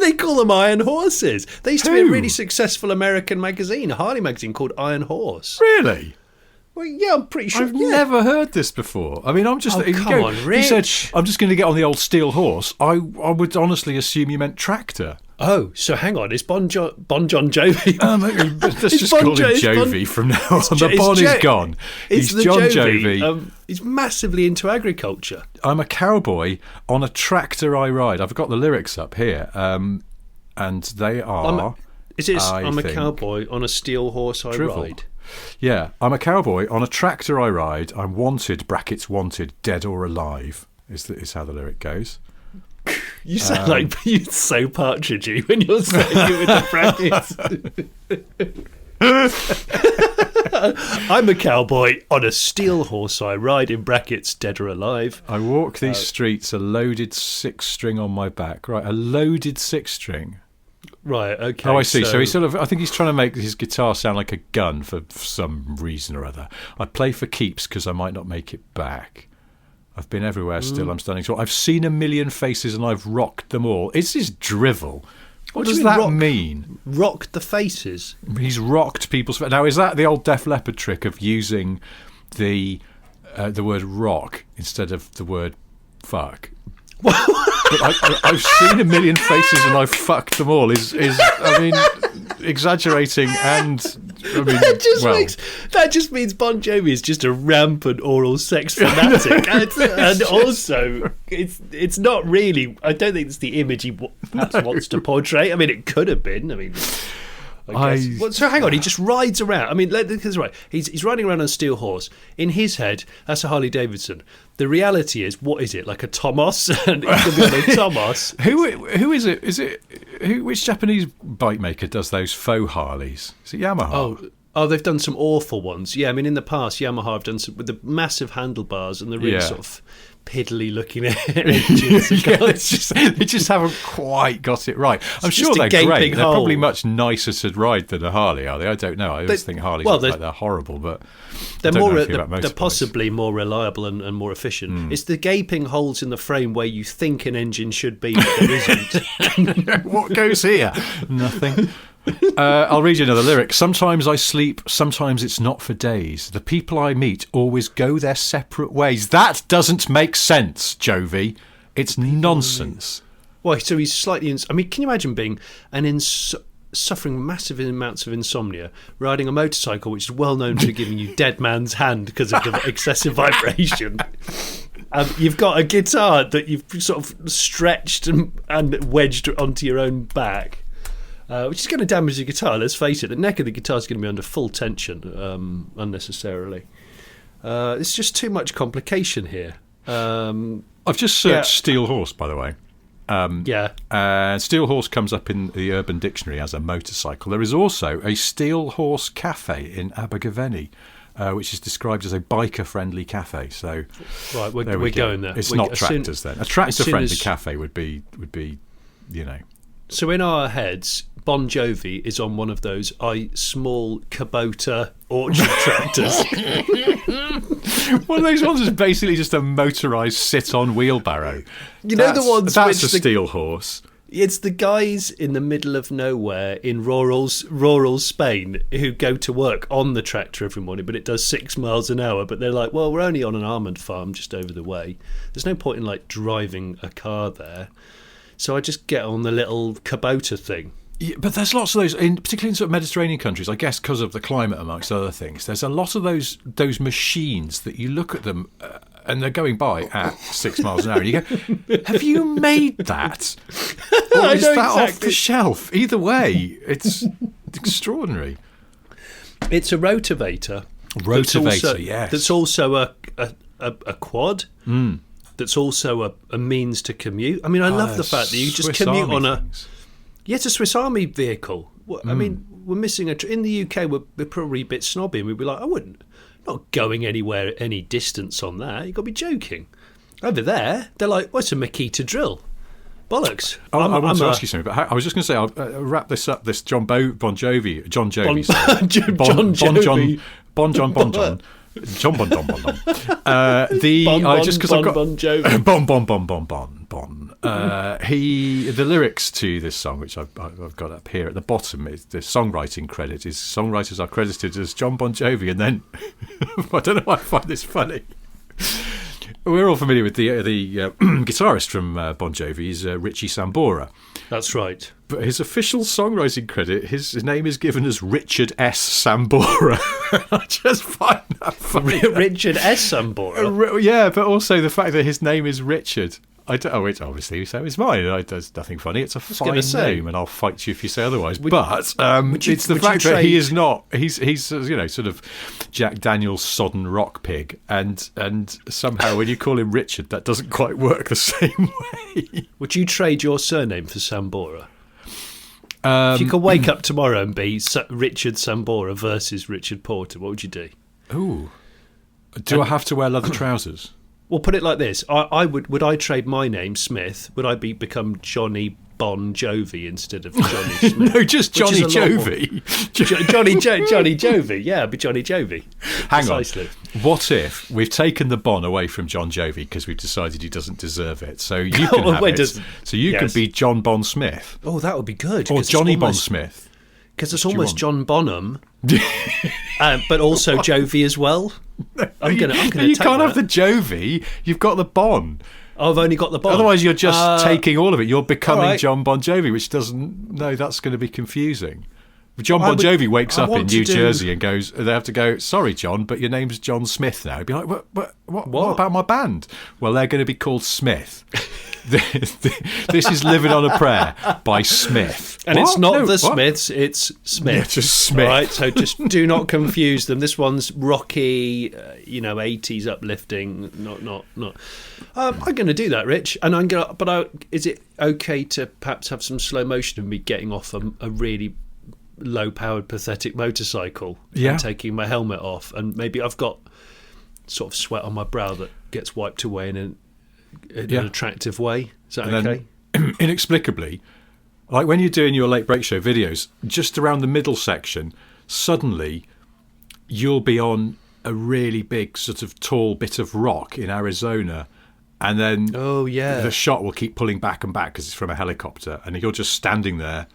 [SPEAKER 2] They call them iron horses. There used to be a really successful American magazine, a Harley magazine called Iron Horse.
[SPEAKER 1] Really?
[SPEAKER 2] Well, yeah, I'm pretty sure.
[SPEAKER 1] I've never heard this before. I mean, I'm just.
[SPEAKER 2] Come on, Rich.
[SPEAKER 1] You said I'm just going to get on the old steel horse. I would honestly assume you meant tractor.
[SPEAKER 2] Oh, so hang on, it's Jon Jovi.
[SPEAKER 1] Let's just call him Jovi from now on. The Bon is gone. He's Jon Jovi.
[SPEAKER 2] He's massively into agriculture.
[SPEAKER 1] I'm a cowboy on a tractor I ride. I've got the lyrics up here, and they are.
[SPEAKER 2] I'm a cowboy on a steel horse I ride.
[SPEAKER 1] Yeah, I'm a cowboy on a tractor I ride. I'm wanted, brackets wanted, dead or alive, is how the lyric goes.
[SPEAKER 2] You sound like you're so partridgey when you're saying it with the brackets. I'm a cowboy on a steel horse I ride, in brackets, dead or alive.
[SPEAKER 1] I walk these streets, a loaded six-string on my back. Right, a loaded six-string.
[SPEAKER 2] Right, okay.
[SPEAKER 1] Oh, I see. So he's I think he's trying to make his guitar sound like a gun for some reason or other. I play for keeps because I might not make it back. I've been everywhere still. I'm standing tall. I've seen a million faces and I've rocked them all. It's his drivel. What does that mean?
[SPEAKER 2] Rocked the faces?
[SPEAKER 1] He's rocked people's faces. Now, is that the old Def Leppard trick of using the word rock instead of the word fuck? But I've seen a million faces and I've fucked them all. Is exaggerating and
[SPEAKER 2] that just means Bon Jovi is just a rampant oral sex fanatic, and also it's not really. I don't think it's the image he perhaps wants to portray. I mean, it could have been. I mean. So hang on, he just rides around. I mean, that's right. He's riding around on a steel horse. In his head, that's a Harley Davidson. The reality is, what is it, like a Tomos? And it's going to be a Tomos.
[SPEAKER 1] Who is it? Which Japanese bike maker does those faux Harleys? Is it Yamaha?
[SPEAKER 2] Oh, they've done some awful ones. Yeah, I mean, in the past, Yamaha have done some with the massive handlebars and the really sort of piddly looking engines.
[SPEAKER 1] They just haven't quite got it right. I'm sure they're great. They're probably much nicer to ride than a Harley, are they? I don't know. I always think Harleys look like they're horrible, but
[SPEAKER 2] they're possibly more reliable and more efficient. It's the gaping holes in the frame where you think an engine should be, but there isn't.
[SPEAKER 1] What goes here? Nothing. I'll read you another lyric. Sometimes I sleep, sometimes it's not for days. The people I meet always go their separate ways. That doesn't make sense, Jovi. It's nonsense.
[SPEAKER 2] Well, so he's slightly... I mean, can you imagine being suffering massive amounts of insomnia, riding a motorcycle which is well known for giving you dead man's hand because of the excessive vibration? You've got a guitar that you've sort of stretched and wedged onto your own back. Which is going to damage the guitar, let's face it. The neck of the guitar is going to be under full tension unnecessarily. It's just too much complication here.
[SPEAKER 1] I've just searched Steel Horse, by the way. Steel Horse comes up in the Urban Dictionary as a motorcycle. There is also a Steel Horse Cafe in Abergavenny, which is described as a biker-friendly cafe. So,
[SPEAKER 2] right, we're going there.
[SPEAKER 1] It's not tractors then. A tractor-friendly cafe would be, you know.
[SPEAKER 2] So in our heads, Bon Jovi is on one of those small Kubota orchard tractors.
[SPEAKER 1] One of those ones is basically just a motorised sit-on wheelbarrow.
[SPEAKER 2] The ones
[SPEAKER 1] that's a Steel Horse.
[SPEAKER 2] It's the guys in the middle of nowhere in rural Spain who go to work on the tractor every morning, but it does 6 miles an hour. But they're like, well, we're only on an almond farm just over the way. There's no point in driving a car there. So I just get on the little Kubota thing.
[SPEAKER 1] Yeah, but there's lots of those, particularly in sort of Mediterranean countries, I guess because of the climate, amongst other things. There's a lot of those machines that you look at them and they're going by at 6 miles an hour. And you go, have you made that? Or is that off the shelf? Either way, it's extraordinary.
[SPEAKER 2] It's a rotavator.
[SPEAKER 1] Yes.
[SPEAKER 2] That's also a quad. Mm. That's also a means to commute. I mean, I love the fact that you just commute on a...
[SPEAKER 1] Things.
[SPEAKER 2] Yeah, it's a Swiss Army vehicle. I mean, we're missing in the UK, we're probably a bit snobby, and we'd be like, not going anywhere any distance on that. You've got to be joking. Over there, they're like, what's a Makita drill? Bollocks.
[SPEAKER 1] I want to ask you something, but I was just going to say, I'll wrap this up, this Jon Bon Jovi. Jon Bon Bon Jovi. Bon Jon Bon Jon. Jon Bon Bon Bon Bon. Just because I've got
[SPEAKER 2] Bon Jovi.
[SPEAKER 1] Bon. The lyrics to this song, which I've got up here at the bottom, is the songwriting credit. Is songwriters are credited as Jon Bon Jovi, and then I don't know why I find this funny. We're all familiar with the guitarist from Bon Jovi is Richie Sambora.
[SPEAKER 2] That's right.
[SPEAKER 1] But his official songwriting credit, his name is given as Richard S. Sambora. I just find that funny.
[SPEAKER 2] Richard S. Sambora?
[SPEAKER 1] Yeah, but also the fact that his name is Richard. Which obviously so is mine. There's nothing funny. It's a fine name, and I'll fight you if you say otherwise. It's the fact that he is not. He's sort of Jack Daniel's sodden rock pig, and somehow when you call him Richard, that doesn't quite work the same way.
[SPEAKER 2] Would you trade your surname for Sambora? If you could wake up tomorrow and be Richard Sambora versus Richard Porter, what would you do?
[SPEAKER 1] Ooh, I have to wear leather trousers?
[SPEAKER 2] Well, put it like this: would I trade my name Smith? Would I become Jonny Bon Jovi instead of Johnny Smith?
[SPEAKER 1] No, just Johnny Jovi.
[SPEAKER 2] Johnny Jovi. Yeah, I'd be Johnny Jovi.
[SPEAKER 1] Hang on. What if we've taken the Bon away from Jon Jovi because we've decided he doesn't deserve it? So you can have it. So you could be Jon Bon Smith.
[SPEAKER 2] Oh, that would be good.
[SPEAKER 1] Or Johnny Bon Smith.
[SPEAKER 2] Because it's almost John Bonham, but also Jovi as well. I'm gonna
[SPEAKER 1] you can't have the Jovi. You've got the Bon.
[SPEAKER 2] Oh, I've only got the Bon.
[SPEAKER 1] Otherwise, you're just taking all of it. You're becoming Jon Bon Jovi, which doesn't. No, that's going to be confusing. Jon Bon Jovi wakes up in New Jersey and goes. They have to go. Sorry, John, but your name's John Smith now. He'd be like, what about my band? Well, they're going to be called Smith. This is Living on a Prayer by Smith.
[SPEAKER 2] And it's not Smiths, it's Smith.
[SPEAKER 1] Yeah, just Smith.
[SPEAKER 2] Right, so just do not confuse them. This one's rocky, 80s uplifting. Not. I'm going to do that, Rich. And I'm going to. But is it okay to perhaps have some slow motion of me getting off a really low-powered, pathetic motorcycle and taking my helmet off, and maybe I've got sort of sweat on my brow that gets wiped away in in an attractive way. Is that
[SPEAKER 1] and
[SPEAKER 2] okay?
[SPEAKER 1] Then, inexplicably, like when you're doing your late break show videos, just around the middle section, suddenly you'll be on a really big sort of tall bit of rock in Arizona, and then the shot will keep pulling back and back because it's from a helicopter, and you're just standing there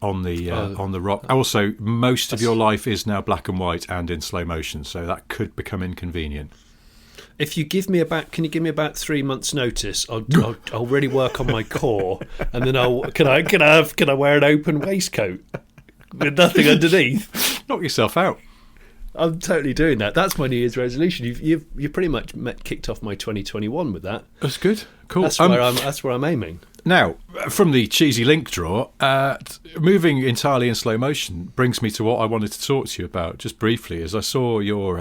[SPEAKER 1] on the rock. Also, most of your life is now black and white and in slow motion, so that could become inconvenient.
[SPEAKER 2] If you give me can you give me about 3 months' notice? I'll really work on my core, and then can I wear an open waistcoat with nothing underneath?
[SPEAKER 1] Knock yourself out.
[SPEAKER 2] I'm totally doing that. That's my New Year's resolution. You've pretty much kicked off my 2021 with that.
[SPEAKER 1] That's good. Cool.
[SPEAKER 2] That's where I'm aiming.
[SPEAKER 1] Now, from the cheesy link draw, moving entirely in slow motion brings me to what I wanted to talk to you about just briefly. As I saw your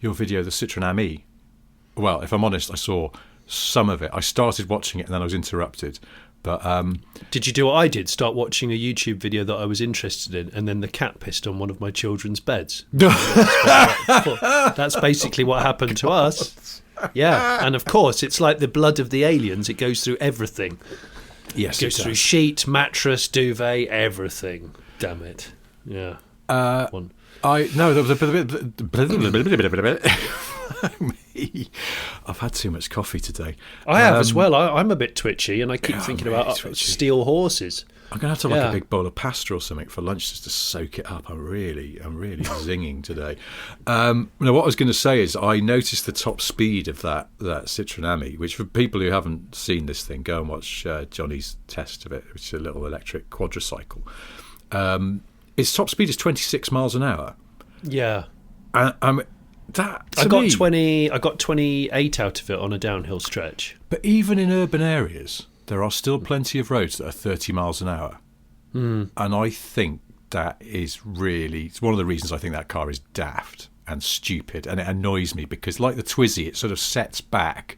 [SPEAKER 1] video, the Citroën Ami. Well, if I'm honest, I saw some of it. I started watching it and then I was interrupted. But
[SPEAKER 2] did you do what I did? Start watching a YouTube video that I was interested in, and then the cat pissed on one of my children's beds. That's basically what happened to us. Yeah, and of course, it's like the blood of the aliens. It goes through everything.
[SPEAKER 1] Yes,
[SPEAKER 2] it goes through sheet, mattress, duvet, everything. Damn it. Yeah.
[SPEAKER 1] I've had too much coffee today.
[SPEAKER 2] I have as well. I'm a bit twitchy, and I keep thinking about steel horses.
[SPEAKER 1] I'm going to have like a big bowl of pasta or something for lunch just to soak it up. I'm really zinging today. Now, what I was going to say is I noticed the top speed of that Citroën Ami, which for people who haven't seen this thing, go and watch Jonny's test of it, which is a little electric quadricycle. Its top speed is 26 miles an hour.
[SPEAKER 2] Yeah.
[SPEAKER 1] That
[SPEAKER 2] I got 28 out of it on a downhill stretch.
[SPEAKER 1] But even in urban areas, there are still plenty of roads that are 30 miles an hour. And I think that is really, it's one of the reasons I think that car is daft and stupid, and it annoys me because, like the Twizy, it sort of sets back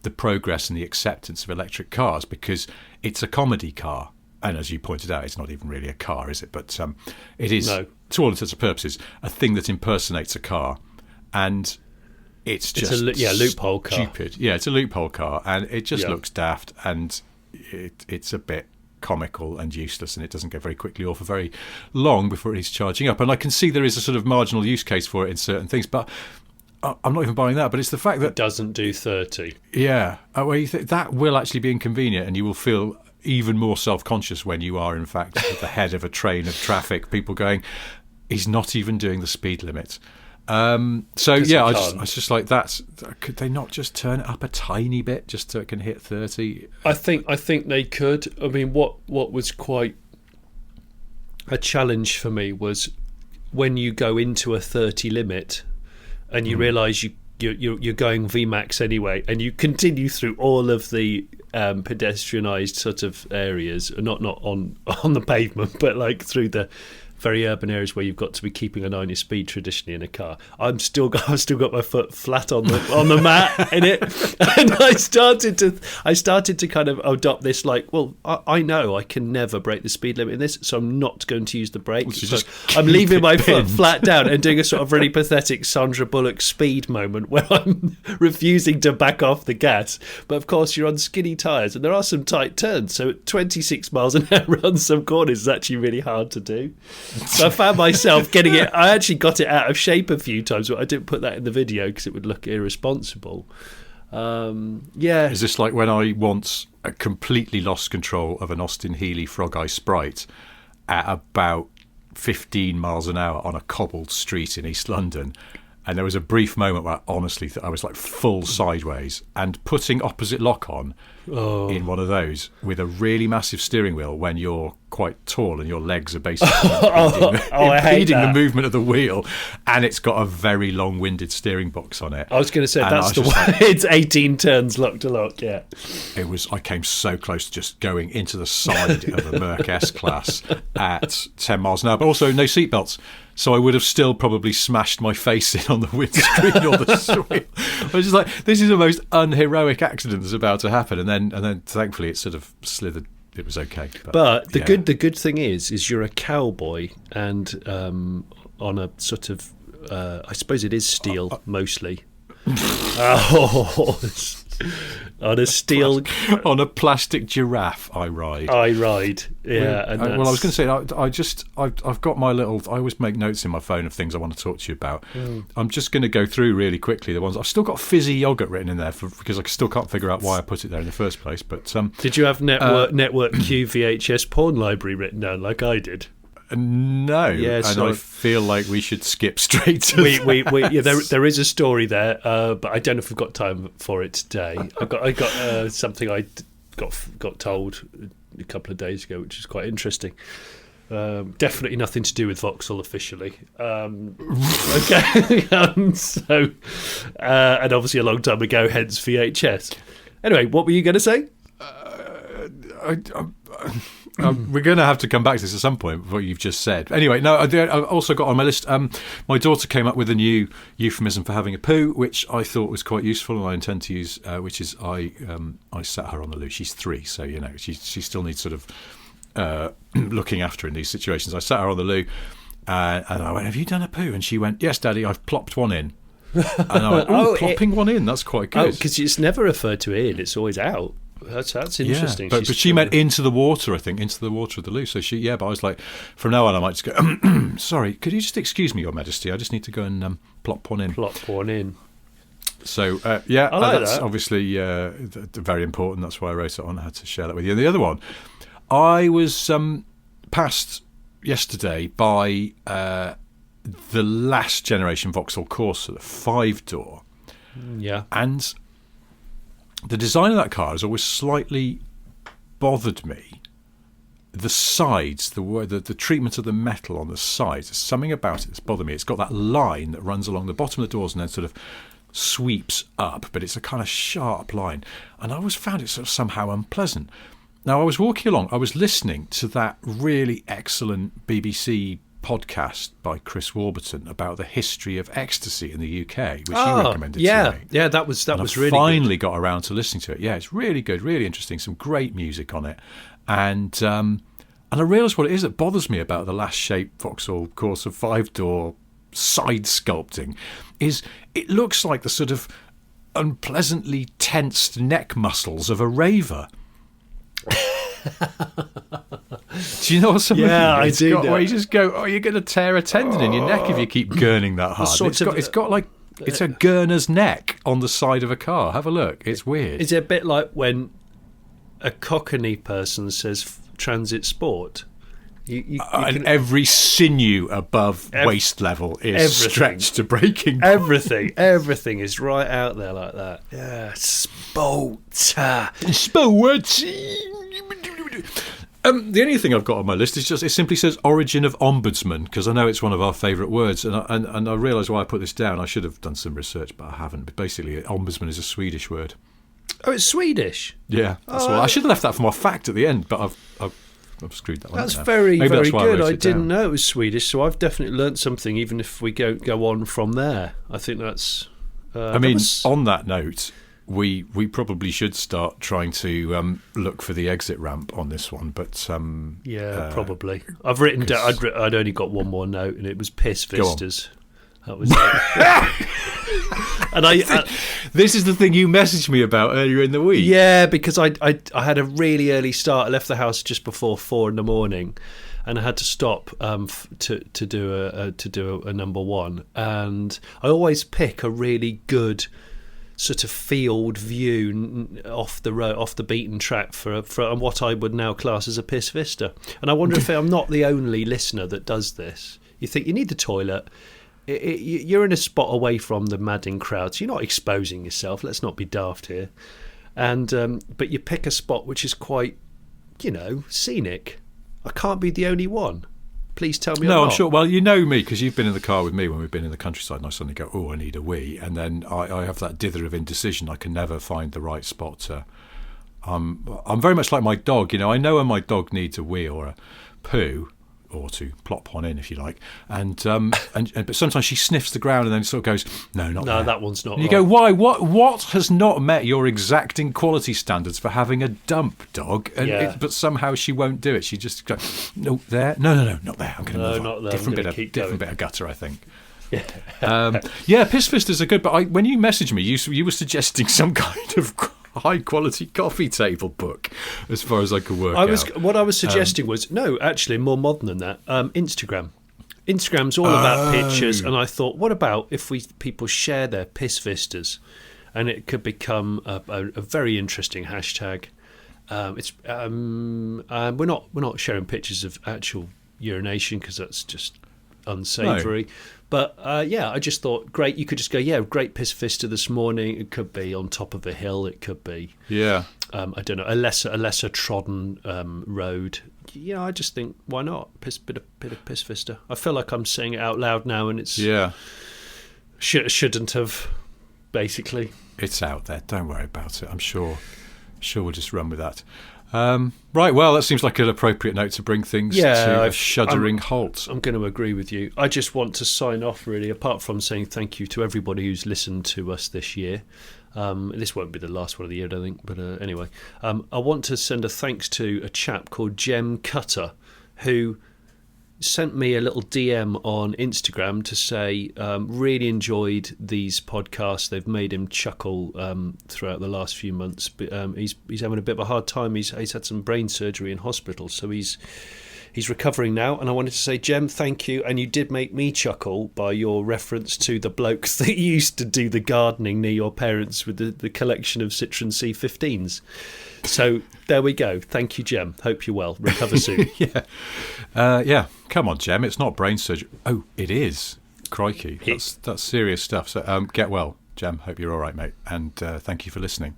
[SPEAKER 1] the progress and the acceptance of electric cars because it's a comedy car. And as you pointed out, it's not even really a car, is it? But it is, to all intents and purposes, a thing that impersonates a car. And it's just
[SPEAKER 2] loophole car.
[SPEAKER 1] Stupid. Yeah, it's a loophole car, and it just looks daft, and it's a bit comical and useless, and it doesn't go very quickly or for very long before it's charging up. And I can see there is a sort of marginal use case for it in certain things, but I'm not even buying that. But it's the fact that
[SPEAKER 2] it doesn't do 30.
[SPEAKER 1] Yeah, well, you think that will actually be inconvenient, and you will feel even more self-conscious when you are, in fact, at the head of a train of traffic. People going, he's not even doing the speed limit. I was just like, could they not just turn it up a tiny bit just so it can hit 30?
[SPEAKER 2] I think they could. I mean, what was quite a challenge for me was when you go into a 30 limit and you realise you're going VMAX anyway, and you continue through all of the pedestrianised sort of areas, not on the pavement, but like through the very urban areas where you've got to be keeping an eye on your speed traditionally in a car. I've still got my foot flat on the mat in it, and I started to kind of adopt this like, well, I know I can never break the speed limit in this, so I'm not going to use the brake. So I'm leaving my foot flat down and doing a sort of really pathetic Sandra Bullock speed moment where I'm refusing to back off the gas. But of course, you're on skinny tyres, and there are some tight turns. So at 26 miles an hour on some corners is actually really hard to do. So I found myself getting it. I actually got it out of shape a few times, but I didn't put that in the video because it would look irresponsible. Is
[SPEAKER 1] this like when I once completely lost control of an Austin Healey Frog Eye Sprite at about 15 miles an hour on a cobbled street in East London? And there was a brief moment where honestly I was like full sideways, and putting opposite lock on in one of those with a really massive steering wheel when you're quite tall and your legs are basically impeding the movement of the wheel, and it's got a very long-winded steering box on it.
[SPEAKER 2] I was going to say that's the one. It's 18 turns lock to lock. Yeah,
[SPEAKER 1] I came so close to just going into the side of a Merc S-Class at 10 miles an hour, but also no seatbelts. So I would have still probably smashed my face in on the windscreen or the wheel. I was just like, this is the most unheroic accident that's about to happen. And then thankfully it sort of slithered. It was okay.
[SPEAKER 2] But the good thing is you're a cowboy, and on a sort of I suppose it is steel mostly. On a steel...
[SPEAKER 1] on a plastic giraffe, I ride.
[SPEAKER 2] Yeah. And
[SPEAKER 1] well, I was going to say, I've got my little... I always make notes in my phone of things I want to talk to you about. I'm just going to go through really quickly the ones... I've still got fizzy yogurt written in there because I still can't figure out why I put it there in the first place. But
[SPEAKER 2] did you have Network Q VHS porn library written down like I did?
[SPEAKER 1] No,
[SPEAKER 2] yeah, so
[SPEAKER 1] I feel like we should skip straight to
[SPEAKER 2] there is a story there, but I don't know if we've got time for it today. I got something I got told a couple of days ago, which is quite interesting. Definitely nothing to do with Vauxhall officially. Okay, so and obviously a long time ago, hence VHS. Anyway, what were you going to say?
[SPEAKER 1] We're going to have to come back to this at some point, what you've just said. Anyway, no, I've also got on my list, my daughter came up with a new euphemism for having a poo, which I thought was quite useful and I intend to use, which is I sat her on the loo. She's 3, so, she still needs sort of looking after in these situations. I sat her on the loo and I went, have you done a poo? And she went, yes, Daddy, I've plopped one in. And I went, plopping one in, that's quite good.
[SPEAKER 2] Because it's never referred to in, it's always out. That's interesting.
[SPEAKER 1] Yeah, but she meant into the water, I think, into the water of the loo. So but I was like, from now on, I might just go, sorry, could you just excuse me, Your Majesty? I just need to go and plop one in.
[SPEAKER 2] Plop one in.
[SPEAKER 1] So, I like that's that. Obviously very important. That's why I wrote it on. I had to share that with you. And the other one, I was passed yesterday by the last generation Vauxhall Corsa, the 5-door.
[SPEAKER 2] Yeah.
[SPEAKER 1] And the design of that car has always slightly bothered me. The sides, the treatment of the metal on the sides, there's something about it that's bothered me. It's got that line that runs along the bottom of the doors and then sort of sweeps up, but it's a kind of sharp line. And I always found it sort of somehow unpleasant. Now, I was walking along, I was listening to that really excellent BBC podcast by Chris Warburton about the history of ecstasy in the UK, which you recommended to me.
[SPEAKER 2] Yeah, that was really
[SPEAKER 1] finally
[SPEAKER 2] good.
[SPEAKER 1] Got around to listening to it. Yeah, it's really good, really interesting, some great music on it. And I realised what it is that bothers me about the last shape Vauxhall Corsa 5-door side sculpting is it looks like the sort of unpleasantly tensed neck muscles of a raver. Do you know what I mean?
[SPEAKER 2] Yeah, I do.
[SPEAKER 1] Where you just go, you're going to tear a tendon in your neck if you keep gurning that hard. It's got like it's a gurner's neck on the side of a car. Have a look. It's weird.
[SPEAKER 2] Is it a bit like when a Cockney person says transit sport?
[SPEAKER 1] And every sinew above waist level is stretched to breaking point.
[SPEAKER 2] Everything is right out there like that. Yeah, sport.
[SPEAKER 1] The only thing I've got on my list is it simply says origin of ombudsman, because I know it's one of our favourite words, and I realise why I put this down. I should have done some research, but I haven't. But basically, ombudsman is a Swedish word.
[SPEAKER 2] Oh, it's Swedish?
[SPEAKER 1] Yeah, that's I should have left that for my fact at the end, but I've screwed that one.
[SPEAKER 2] That's very good. I didn't know it was Swedish, so I've definitely learnt something, even if we go on from there. I think that's...
[SPEAKER 1] on that note, we probably should start trying to look for the exit ramp on this one, but...
[SPEAKER 2] probably. I've written down... I'd only got one more note, and it was piss vistas. That was it. And
[SPEAKER 1] this is the thing you messaged me about earlier in the week.
[SPEAKER 2] Yeah, because I had a really early start. I left the house just before 4 a.m, and I had to stop to do a number one. And I always pick a really good sort of field view off the road, off the beaten track for what I would now class as a piss vista. And I wonder if I'm not the only listener that does this. You think you need the toilet. You're in a spot away from the madding crowds. You're not exposing yourself. Let's not be daft here. And but you pick a spot which is quite, scenic. I can't be the only one. Please tell me.
[SPEAKER 1] No, I'm sure. Well, you know me because you've been in the car with me when we've been in the countryside, and I suddenly go, "Oh, I need a wee," and then I have that dither of indecision. I can never find the right spot to. I'm very much like my dog. I know when my dog needs a wee or a poo. Or to plop one in, if you like, and but sometimes she sniffs the ground and then sort of goes, "No, not there.
[SPEAKER 2] No, that one's not."
[SPEAKER 1] And you go, "Why? What has not met your exacting quality standards for having a dump dog?" And but somehow she won't do it. She just goes, "No, there, no, not there. I'm going to move on.
[SPEAKER 2] Not there.
[SPEAKER 1] Different bit of gutter, I think." Yeah, piss fistas are good. But when you messaged me, you were suggesting some kind of high quality coffee table book, as far as I could work out.
[SPEAKER 2] What I was suggesting was no, actually more modern than that. Instagram. Instagram's all about pictures, and I thought, what about if people share their piss vistas, and it could become a very interesting hashtag. We're not sharing pictures of actual urination because that's just unsavoury. No. But I just thought, great. You could just go, great piss vista this morning. It could be on top of a hill. It could be, I don't know, a lesser trodden road. I just think, why not? Bit of piss vista. I feel like I'm saying it out loud now, and it's shouldn't have. Basically,
[SPEAKER 1] it's out there. Don't worry about it. I'm sure we'll just run with that. Right, well, that seems like an appropriate note to bring things to a shuddering halt.
[SPEAKER 2] I'm going to agree with you. I just want to sign off, really, apart from saying thank you to everybody who's listened to us this year. This won't be the last one of the year, I don't think, but anyway. I want to send a thanks to a chap called Gem Cutter, who sent me a little DM on Instagram to say really enjoyed these podcasts. They've made him chuckle throughout the last few months. But he's having a bit of a hard time. He's had some brain surgery in hospital, so he's recovering now. And I wanted to say, Jem, thank you. And you did make me chuckle by your reference to the blokes that used to do the gardening near your parents with the collection of Citroen C15s. So there we go. Thank you, Jem. Hope you're well. Recover soon.
[SPEAKER 1] Yeah. Come on, Jem. It's not brain surgery. Oh, it is. Crikey. That's serious stuff. So get well, Jem. Hope you're all right, mate. And thank you for listening.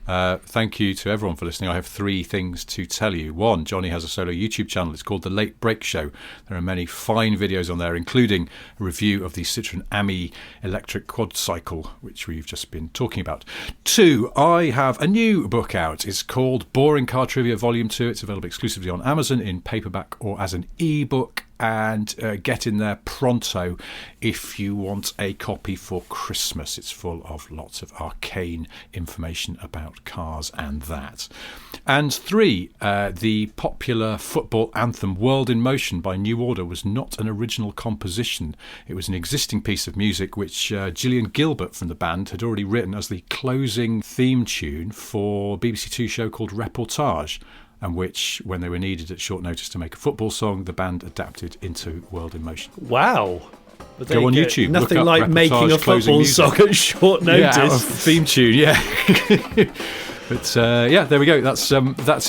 [SPEAKER 1] Thank you to everyone for listening. I have 3 things to tell you. 1, Jonny has a solo YouTube channel. It's called The Late Break Show. There are many fine videos on there, including a review of the Citroen Ami electric quadcycle, which we've just been talking about. 2, I have a new book out. It's called Boring Car Trivia Volume 2. It's available exclusively on Amazon in paperback or as an e-book. And get in there pronto if you want a copy for Christmas. It's full of lots of arcane information about cars and that. And 3, the popular football anthem World in Motion by New Order was not an original composition. It was an existing piece of music which Gillian Gilbert from the band had already written as the closing theme tune for a BBC Two show called Reportage, and which, when they were needed at short notice to make a football song, the band adapted into World in Motion.
[SPEAKER 2] Wow.
[SPEAKER 1] Go on YouTube.
[SPEAKER 2] Nothing like making a football song at short notice.
[SPEAKER 1] Yeah, a theme tune, yeah. But, there we go. That's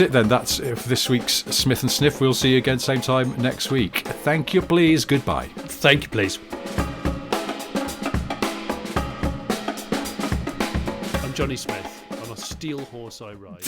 [SPEAKER 1] it then. That's it for this week's Smith and Sniff. We'll see you again same time next week. Thank you, please. Goodbye.
[SPEAKER 2] Thank you, please. I'm Jonny Smith. On a steel horse I ride.